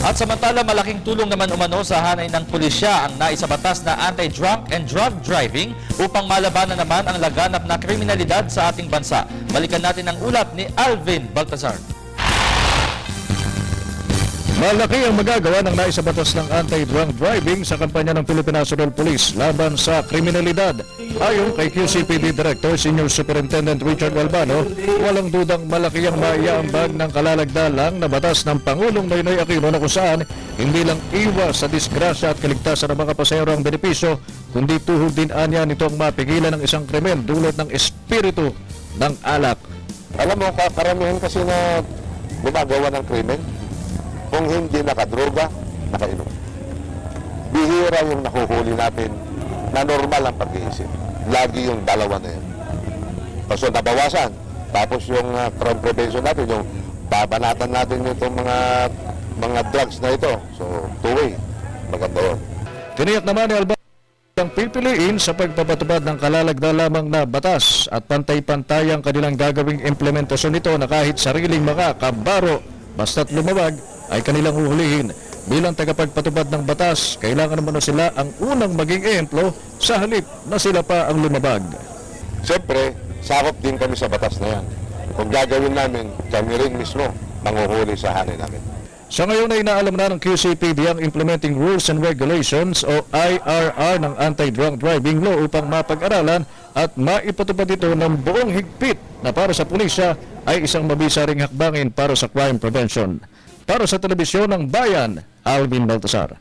At samantala, malaking tulong naman umano sa hanay ng pulisya ang naisabatas na anti-drunk and drug driving upang malabanan naman ang laganap na kriminalidad sa ating bansa. Balikan natin ang ulat ni Alvin Baltazar. Malaki ang magagawa ng naisabatas ng anti-drunk driving sa kampanya ng Philippine National Police laban sa kriminalidad. Ayon kay QCPD Director Senior Superintendent Richard Albano, walang dudang malaki ang maiaambag ng kalalagdalang na batas ng Pangulong Noynoy Aquino na kung saan hindi lang iwas sa disgrasya at kaligtasan ng mga pasahero ang benepisyo, kundi tuhod din anya nito ang mapigilan ng isang krimen dulot ng espiritu ng alak. Alam mo, karamihan kasi na gumagawa ng krimen, kung hindi nakadroga, nakainom. Bihira yung nahuhuli natin na normal ang pag-iisip. Lagi yung dalawa na yun. So nabawasan. Tapos yung crime prevention natin, yung babanatan natin itong mga drugs na ito. So two-way. Maganda yun. Tiniyak naman ni Albano ang pipiliin sa pagpapatupad ng kalalagda lamang na batas at pantay-pantay ang kanilang gagawing implementasyon nito na kahit sariling mga kabaro basta't lumawag ay kanilang huhulihin. Bilang tagapagpatupad ng batas, kailangan naman sila ang unang maging ehemplo sa halip na sila pa ang lumabag. Siyempre, sakop din kami sa batas na yan. Kung gagawin namin, kami rin mismo manghuhuli sa hanay namin. Sa ngayon ay inaalam na ng QCPD ang Implementing Rules and Regulations o IRR ng Anti-Drunk Driving Law upang mapag-aralan at maipatupad ito ng buong higpit na para sa pulisya ay isang mabisaring hakbangin para sa crime prevention. Para sa Telebisyon ng Bayan, Alvin Baltazar.